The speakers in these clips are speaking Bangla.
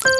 কেমন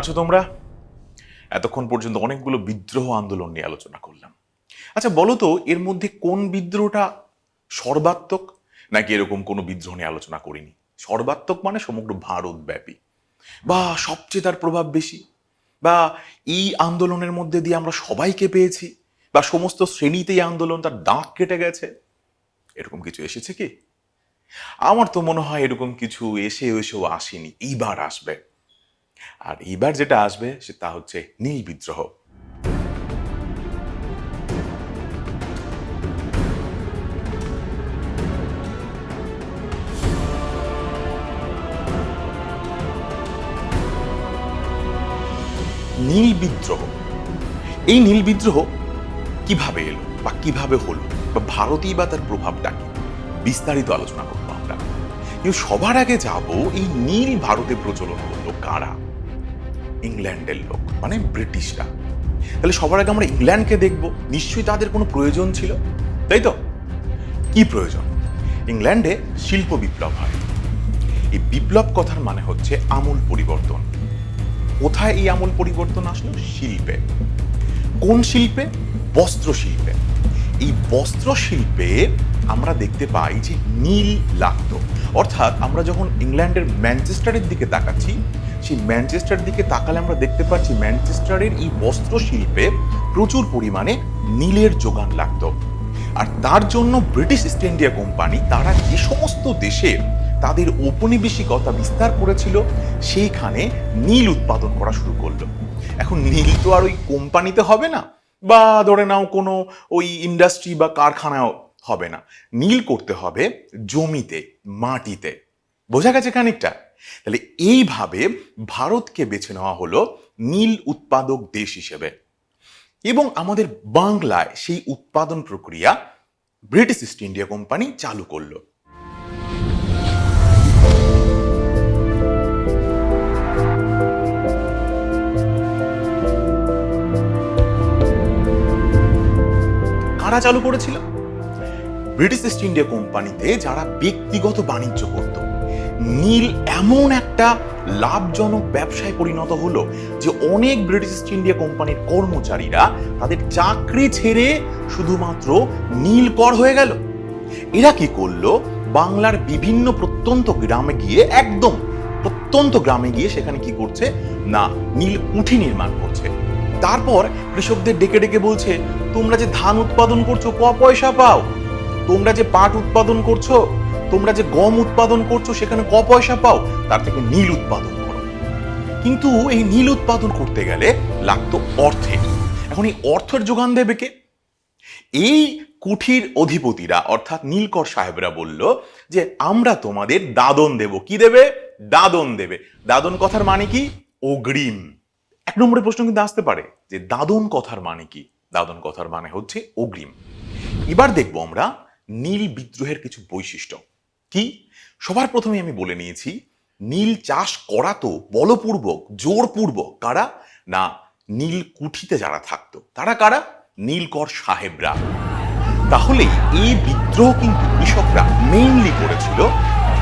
আছো তোমরা? এতক্ষণ পর্যন্ত অনেকগুলো বিদ্রোহ আন্দোলন নিয়ে আলোচনা করলাম। আচ্ছা বলো তো, এর মধ্যে কোন বিদ্রোহটা সর্বাত্মক, নাকি এরকম কোনো বিদ্রোহ নিয়ে আলোচনা করিনি? সর্বাত্মক মানে সমগ্র ভারতব্যাপী, বা সবচেয়ে তার প্রভাব বেশি, বা এই আন্দোলনের মধ্যে দিয়ে আমরা সবাইকে পেয়েছি, বা সমস্ত শ্রেণীতে এই আন্দোলন তার দাগ কেটে গেছে, এরকম কিছু এসেছে কি? আমার তো মনে হয় এরকম কিছু এসেও আসেনি, এইবার আসবে। আর এইবার যেটা আসবে সেটা হচ্ছে নীল বিদ্রোহ। নীল বিদ্রোহ, এই নীল বিদ্রোহ কিভাবে এলো বা কিভাবে হলো, বা ভারতেই বা তার প্রভাবটা কি, বিস্তারিত আলোচনা করবো আমরা। কিন্তু সবার আগে যাব, এই নীল ভারতে প্রচলন করলো কারা? ইংল্যান্ডের লোক, মানে ব্রিটিশরা। তাহলে সবার আগে আমরা ইংল্যান্ডকে দেখব। নিশ্চয়ই তাদের কোনো প্রয়োজন ছিল, তাই তো? কি প্রয়োজন? ইংল্যান্ডে শিল্প বিপ্লব হয়। এই বিপ্লব কথার মানে হচ্ছে আমূল পরিবর্তন। কোথায় এই আমূল পরিবর্তন আসলো? শিল্পে। কোন শিল্পে? বস্ত্র শিল্পে। এই বস্ত্র শিল্পে আমরা দেখতে পাই যে নীল লাগতো। অর্থাৎ আমরা যখন ইংল্যান্ডের ম্যানচেস্টারের দিকে তাকাচ্ছি, সেই ম্যানচেস্টার দিকে তাকালে আমরা দেখতে পাচ্ছি ম্যানচেস্টারের এই বস্ত্র শিল্পে প্রচুর পরিমাণে নীলের যোগান লাগতো। আর তার জন্য ব্রিটিশ ইস্ট ইন্ডিয়া কোম্পানি তারা যে সমস্ত দেশে তাদের ঔপনিবেশিকতা বিস্তার করেছিল, সেইখানে নীল উৎপাদন করা শুরু করলো। এখন নীল তো আর ওই কোম্পানিতে হবে না, বা ধরে নাও কোনো ওই ইন্ডাস্ট্রি বা কারখানাও হবে না। নীল করতে হবে জমিতে, মাটিতে। বোঝা গেছে খানিকটা? তাহলে এইভাবে ভারতকে বেছে নেওয়া হলো নীল উৎপাদক দেশ হিসেবে। এবং আমাদের বাংলায় সেই উৎপাদন প্রক্রিয়া ব্রিটিশ ইস্ট ইন্ডিয়া কোম্পানি চালু করলো। কারা চালু করেছিল? ব্রিটিশ ইস্ট ইন্ডিয়া কোম্পানিতে যারা ব্যক্তিগত বাণিজ্য করত। নীল এমন একটা লাভজনক ব্যবসায় পরিণত হলো যে অনেক ব্রিটিশ ইস্ট ইন্ডিয়া কোম্পানির কর্মচারীরা তাদের চাকরি ছেড়ে শুধুমাত্র নীল কর হয়ে গেল। এরা কি করলো? বাংলার বিভিন্ন প্রত্যন্ত গ্রামে গিয়ে, একদম প্রত্যন্ত গ্রামে গিয়ে সেখানে কি করছে না, নীল কুঠি নির্মাণ করছে। তারপর কৃষকদের ডেকে ডেকে বলছে, তোমরা যে ধান উৎপাদন করছো ক পয়সা পাও, তোমরা যে পাট উৎপাদন করছো, তোমরা যে গম উৎপাদন করছো সেখানে ক পয়সা পাও, তার থেকে নীল উৎপাদন করো। কিন্তু এই নীল উৎপাদন করতে গেলে লাগতো অর্থের। এখন এই অর্থের যোগান দেবে কে? এই কুঠির অধিপতিরা অর্থাৎ নীলকর সাহেবরা বলল যে আমরা তোমাদের দাদন দেব। কি দেবে? দাদন দেবে। দাদন কথার মানে কি? অগ্রিম। এক নম্বরের প্রশ্ন কিন্তু আসতে পারে যে দাদন কথার মানে কি? দাদন কথার মানে হচ্ছে অগ্রিম। এবার দেখবো আমরা নীল বিদ্রোহের কিছু বৈশিষ্ট্য কি। সবার প্রথমে আমি বলে নিয়েছি, নীল চাষ করা তো বলপূর্বক, জোরপূর্বক। কারা? না, নীল কুঠিতে যারা থাকতো তারা কারা? নীলকর সাহেবরা। তাহলে এই বিদ্রোহ কিন্তু কৃষকরা মেইনলি করেছিল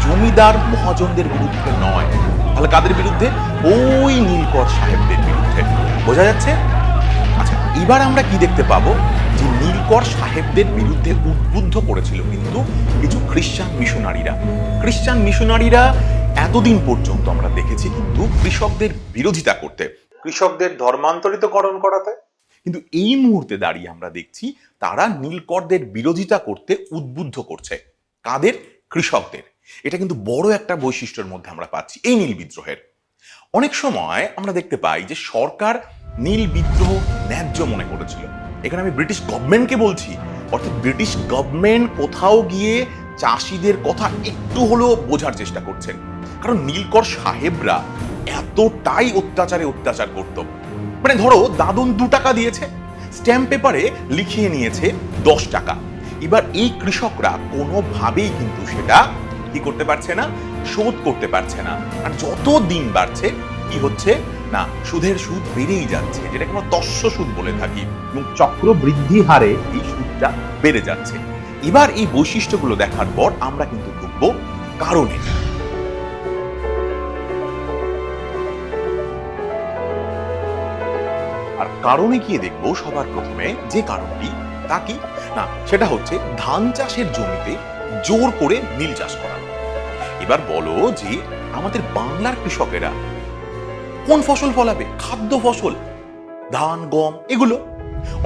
জমিদার মহাজনদের বিরুদ্ধে নয়। তাহলে কাদের বিরুদ্ধে? ওই নীলকর সাহেবদের বিরুদ্ধে। বোঝা যাচ্ছে? আচ্ছা, এবার আমরা কি দেখতে পাবো যে নীলকর সাহেবদের বিরুদ্ধে উদ্বুদ্ধ করেছিল কিন্তু কিছু খ্রিস্টান মিশনারিরা। খ্রিস্টান মিশনারিরা এতদিন পর্যন্ত আমরা দেখেছি কিন্তু কৃষকদের বিরোধিতা করতে, কৃষকদের ধর্মান্তরিতকরণ করাতে। কিন্তু এই মুহূর্তে দাঁড়িয়ে আমরা দেখছি তারা নীলকরদের বিরোধিতা করতে উদ্বুদ্ধ করছে। কাদের? কৃষকদের। এটা কিন্তু বড় একটা বৈশিষ্ট্যের মধ্যে আমরা পাচ্ছি এই নীল বিদ্রোহের। অনেক সময় আমরা দেখতে পাই যে সরকার নীল বিদ্রোহ ন্যায্য মনে করেছিল। এখানে আমি ব্রিটিশ গভর্নমেন্টকে বলছি, অর্থাৎ ব্রিটিশ গভর্নমেন্ট কোথাও গিয়ে চাষিদের কথা একটু হলেও বোঝার চেষ্টা করছেন। কারণ নীলকর সাহেবরা এতটাই অত্যাচার করত। মানে ধরো দাদন 2 টাকা দিয়েছে, স্ট্যাম্প পেপারে লিখিয়ে নিয়েছে 10 টাকা। এবার এই কৃষকরা কোনোভাবেই কিন্তু সেটা কি করতে পারছে না, শোধ করতে পারছে না। আর যত দিন বাড়ছে কি হচ্ছে না, সুদের সুদ বেড়েই যাচ্ছে, যেটাকে আমরা তস্য সুদ বলে থাকি, এবং চক্রবৃদ্ধি হারে এই সুদটা বেড়ে যাচ্ছে। এবার এই বৈশিষ্ট্যগুলো দেখার পর আমরা কিন্তু ঢুকবো কারণে। আর কারণে গিয়ে দেখবো সবার প্রথমে যে কারণটি, তা কি না, সেটা হচ্ছে ধান চাষের জমিতে জোর করে নীল চাষ করানো। এবার বলো যে আমাদের বাংলার কৃষকেরা কোন ফসল ফলাবে? খাদ্য ফসল, ধান, গম, এগুলো।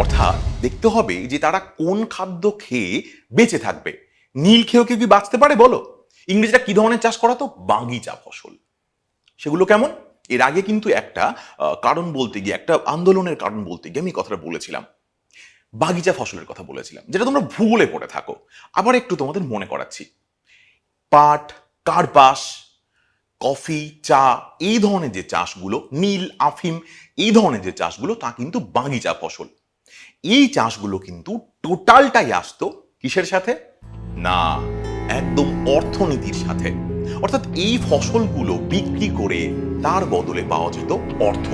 অর্থাৎ দেখতে হবে যে তারা কোন খাদ্য খেয়ে বেঁচে থাকবে। নীল খেয়েও কেউ কি বাঁচতে পারে বলো? ইংরেজরা কি ধরনের চাষ করাতো? বাগিচা ফসল। সেগুলো কেমন? এর আগে কিন্তু একটা কারণ বলতে গিয়ে, একটা আন্দোলনের কারণ বলতে গিয়ে আমি কথাটা বলেছিলাম, বাগিচা ফসলের কথা বলেছিলাম, যেটা তোমরা ভূগোলে পড়ে থাকো। আবার একটু তোমাদের মনে করাচ্ছি। পাট, কার্পাস, কফি, চা, এই ধরনের যে চাষগুলো, নীল, আফিম, এই ধরনের যে চাষগুলো, তা কিন্তু বাগিচা ফসল। এই চাষগুলো কিন্তু টোটালটাই আসতো কিসের সাথে? না, একদম অর্থনীতির সাথে। অর্থাৎ এই ফসলগুলো বিক্রি করে তার বদলে পাওয়া যেত অর্থ,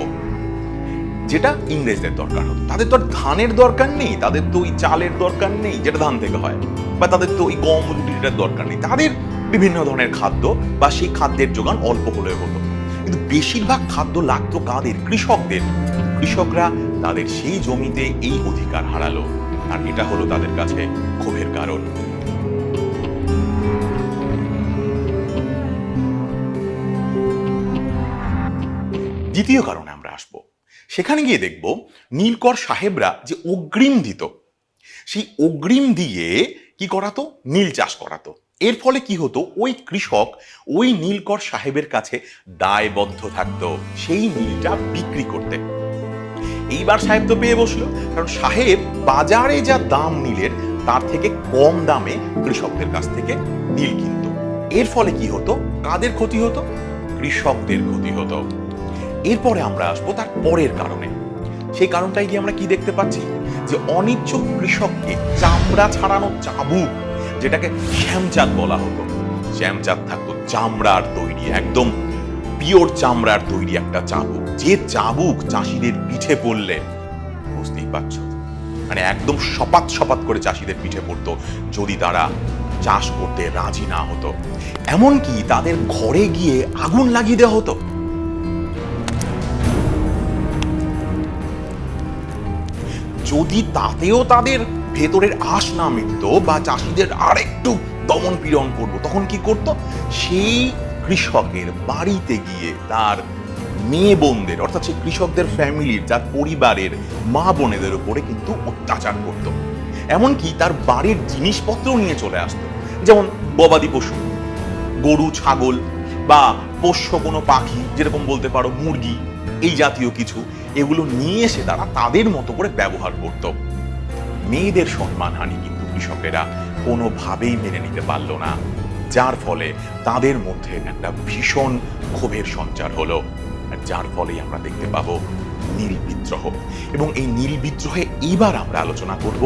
যেটা ইংরেজদের দরকার হতো। তাদের তো আর ধানের দরকার নেই, তাদের তো ওই চালের দরকার নেই যেটা ধান থেকে হয়, বা তাদের তো ওই গম রুটিটার দরকার নেই। তাদের বিভিন্ন ধরনের খাদ্য বা সেই খাদ্যের যোগান অল্প হলেও হতো, কিন্তু বেশিরভাগ খাদ্য লাগতো কাদের? কৃষকদের। কৃষকরা তাদের সেই জমিতে এই অধিকার হারালো, আর এটা হলো তাদের কাছে ক্ষোভের কারণ। দ্বিতীয় কারণে আমরা আসবো। সেখানে গিয়ে দেখব নীলকর সাহেবরা যে অগ্রিম দিত, সেই অগ্রিম দিয়ে কি করাতো? নীল চাষ করাতো। এর ফলে কি হতো? ওই কৃষক ওই নীলকর সাহেবের কাছে দায়বদ্ধ থাকতো সেই নীলটা বিক্রি করতে। এইবার সাহেব তো পেয়ে বসলো, কারণ সাহেব বাজারে যা দাম নীলের তার থেকে কম দামে কৃষকদের কাছ থেকে নীল কিনত। এর ফলে কি হতো? কাদের ক্ষতি হতো? কৃষকদের ক্ষতি হতো। এরপরে আমরা আসবো তার পরের কারণে। সেই কারণটাই গিয়ে আমরা কি দেখতে পাচ্ছি? যে অনিচ্ছুক কৃষককে চামড়া ছাড়ানো চাবুক, যেটাকে শ্যামচাঁদ বলা হতো, শ্যামচাঁদ থাকতো চামড়ার তৈরি, একদম পিওর চামড়ার তৈরি একটা চাবুক। যে চাবুক চাষিদের পিঠে পড়লে, বুঝতেই পারছো, মানে একদম সপাত সপাত করে চাষিদের পিঠে পড়তো যদি তারা চাষ করতে রাজি না হতো। এমনকি তাদের ঘরে গিয়ে আগুন লাগিয়ে দেওয়া হতো। যদি তাতেও তাদের ভেতরের আশ না মিটত, বা চাষিদের আরেকটু দমন পীড়ন করবো, তখন কি করত? সেই কৃষকের বাড়িতে গিয়ে তার মেয়ে বোনদের, অর্থাৎ সেই কৃষকদের ফ্যামিলির, যার পরিবারের মা বোনেদের উপরে কিন্তু অত্যাচার করত। এমনকি তার বাড়ির জিনিসপত্র নিয়ে চলে আসতো, যেমন গবাদি পশু, গরু, ছাগল, বা পোষ্য কোনো পাখি, যেরকম বলতে পারো মুরগি, এই জাতীয় কিছু, এগুলো নিয়ে এসে তারা তাদের মতো করে ব্যবহার করত। মেয়েদের সম্মানহানি কিন্তু কৃষকেরা কোনোভাবেই মেনে নিতে পারল না, যার ফলে তাদের মধ্যে একটা ভীষণ ক্ষোভের সঞ্চার হলো, আর যার ফলেই আমরা দেখতে পাবো নীল বিদ্রোহ। এবং এই নীল বিদ্রোহে এইবার আমরা আলোচনা করব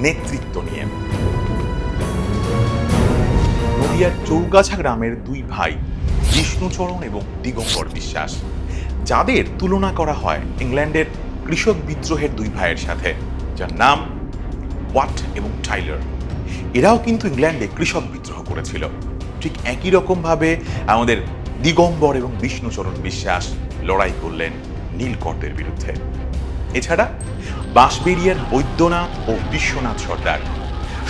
নেতৃত্ব নিয়ে। নদিয়ার চৌগাছা গ্রামের দুই ভাই, বিষ্ণুচরণ এবং দিগম্বর বিশ্বাস, যাদের তুলনা করা হয় ইংল্যান্ডের কৃষক বিদ্রোহের দুই ভাইয়ের সাথে, যার নাম ওয়াট এবং টাইলার। এরাও কিন্তু ইংল্যান্ডে কৃষক বিদ্রোহ করেছিল। ঠিক একই রকম ভাবে আমাদের দিগম্বর এবং বিষ্ণুচরণ বিশ্বাস লড়াই করলেন নীলকরদের বিরুদ্ধে। এছাড়া বাঁশবেড়িয়ার বৈদ্যনাথ ও বিশ্বনাথ সর্দার,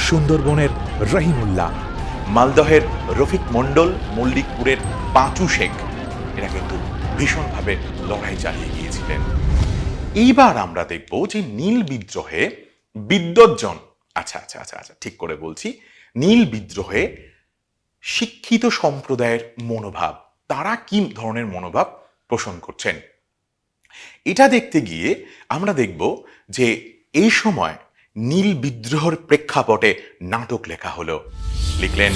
সুন্দরবনের রহিমুল্লাহ, মালদহের রফিক মণ্ডল, মল্লিকপুরের পাঁচু শেখ, এরা কিন্তু ভীষণভাবে লড়াই চালিয়ে গিয়েছিলেন। এইবার আমরা দেখব যে নীল বিদ্রোহে বিদ্বজ্জন, আচ্ছা আচ্ছা আচ্ছা আচ্ছা ঠিক করে বলছি, নীল বিদ্রোহে শিক্ষিত সম্প্রদায়ের মনোভাব, তারা কি ধরনের মনোভাব পোষণ করছেন, এটা দেখতে গিয়ে আমরা দেখব যে এই সময় নীল বিদ্রোহের প্রেক্ষাপটে নাটক লেখা হলো। লিখলেন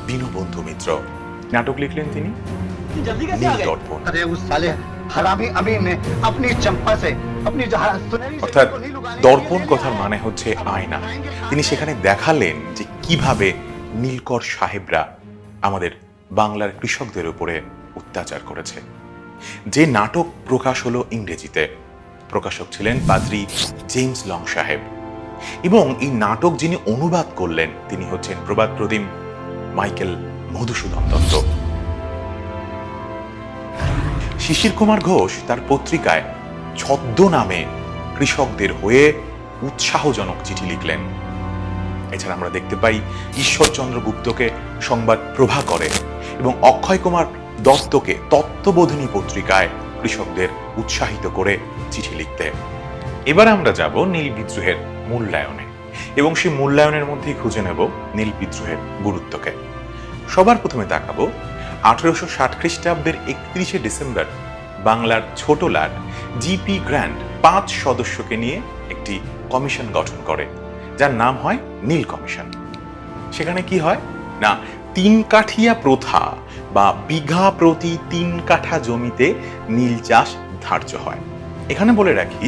দীনবন্ধু মিত্র। নাটক লিখলেন তিনি নীল দর্পণ। অর্থাৎ দর্পণ কথার মানে হচ্ছে আয়না। তিনি সেখানে দেখালেন যে কিভাবে নীলকর সাহেবরা আমাদের বাংলার কৃষকদের উপরে অত্যাচার করেছে। যে নাটক প্রকাশ হলো ইংরেজিতে। প্রকাশক ছিলেন পাদ্রী জেমস লং সাহেব, এবং এই নাটক যিনি অনুবাদ করলেন তিনি হচ্ছেন প্রবাদ প্রদীপ মাইকেল মধুসূদন দত্ত। শিশির কুমার ঘোষ তার পত্রিকায় ছদ্মনামে কৃষকদের হয়ে উৎসাহজনক চিঠি লিখলেন। এছাড়া আমরা দেখতে পাই ঈশ্বরচন্দ্র গুপ্তকে সংবাদ প্রভাকরে এবং অক্ষয় কুমার দত্তকে তত্ত্ববোধিনী পত্রিকায় কৃষকদের উৎসাহিত করে চিঠি লিখতে। এবার আমরা যাব নীল বিদ্রোহের মূল্যায়নে, এবং সেই মূল্যায়নের মধ্যেই খুঁজে নেব নীল বিদ্রোহের গুরুত্বকে। সবার প্রথমে তাকাবো 1860 খ্রিস্টাব্দের 31শে ডিসেম্বর বাংলার ছোট লাট জিপি গ্র্যান্ড 5 সদস্যকে নিয়ে একটি কমিশন গঠন করে, যার নাম হয় নীল কমিশন। সেখানে কি হয় না, 3 কাঠিয়া প্রথা বা বিঘা প্রতি 3 কাঠা জমিতে নীল চাষ ধার্য হয়। এখানে বলে রাখি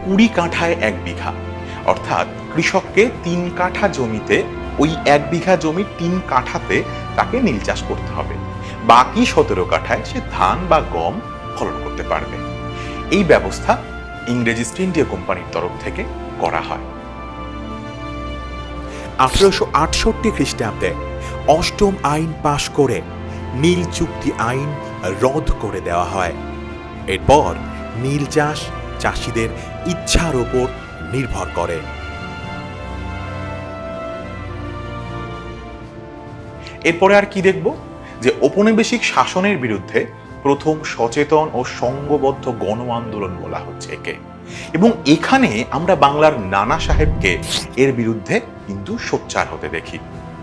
20 কাঠায় 1 বিঘা, অর্থাৎ কৃষককে 3 কাঠা জমিতে ওই 1 বিঘা জমির 3 কাঠাতে তাকে নীল চাষ করতে হবে। বাকি 17 কাঠায় সে ধান বা গম ফলন করতে পারবে। এই ব্যবস্থা ইংরেজ ইস্ট ইন্ডিয়া কোম্পানির তরফ থেকে করা হয়। 1868 খ্রিস্টাব্দে 8ম আইন পাশ করে নীল চুক্তি আইন রদ করে দেওয়া হয়। এরপর নীল চাষ চাষিদের ইচ্ছার উপর নির্ভর করে। এরপরে আর কি দেখব, যে ঔপনিবেশিক শাসনের বিরুদ্ধে প্রথম সচেতন ও সংঘবদ্ধ গণ আন্দোলন বলা হচ্ছে একে, এবং এখানে আমরা বাংলার নানা সাহেবকে এর বিরুদ্ধে কিন্তু সোচ্চার হতে দেখি।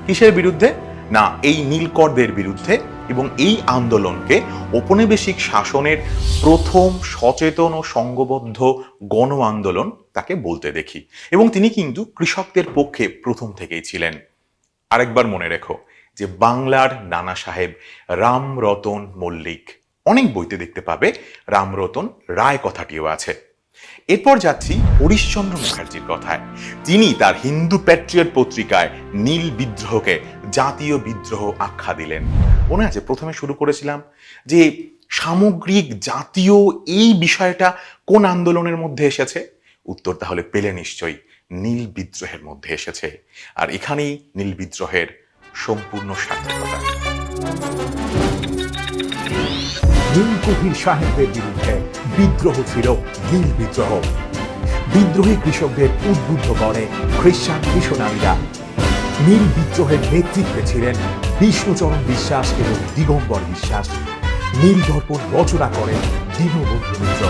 কিসের বিরুদ্ধে না, এই নীলকরদের বিরুদ্ধে, এবং এই আন্দোলনকে ঔপনিবেশিক শাসনের প্রথম সচেতন ও সংঘবদ্ধ গণ আন্দোলন তাকে বলতে দেখি, এবং তিনি কিন্তু কৃষকদের পক্ষে প্রথম থেকেই ছিলেন। আরেকবার মনে রেখো যে বাংলার নানা সাহেব রামরতন মল্লিক, অনেক বইতে দেখতে পাবে রামরতন রায় কথাটিও আছে। এরপর যাচ্ছি হরিশচন্দ্র মুখার্জির কথায়। তিনি তার হিন্দু প্যাট্রিয়ট পত্রিকায় নীল বিদ্রোহকে জাতীয় বিদ্রোহ আখ্যা দিলেন। মনে আছে প্রথমে শুরু করেছিলাম যে সামগ্রিক জাতীয় এই বিষয়টা কোন আন্দোলনের মধ্যে এসেছে? উত্তর তাহলে পেলে নিশ্চয়ই নীল বিদ্রোহের মধ্যে এসেছে। আর এখানেই নীল বিদ্রোহের সম্পূর্ণ সার্থকতা। নীলকুঠির সাহেবদের বিরুদ্ধে বিদ্রোহ ছিল নীল বিদ্রোহ। বিদ্রোহী কৃষকদের উদ্বুদ্ধ করে খ্রিস্টান মিশনারিরা। নীল বিদ্রোহের নেতৃত্বে ছিলেন বিষ্ণুচরণ বিশ্বাস এবং দিগম্বর বিশ্বাস। নীল দর্পণ রচনা করেন দীনবন্ধু মিত্র।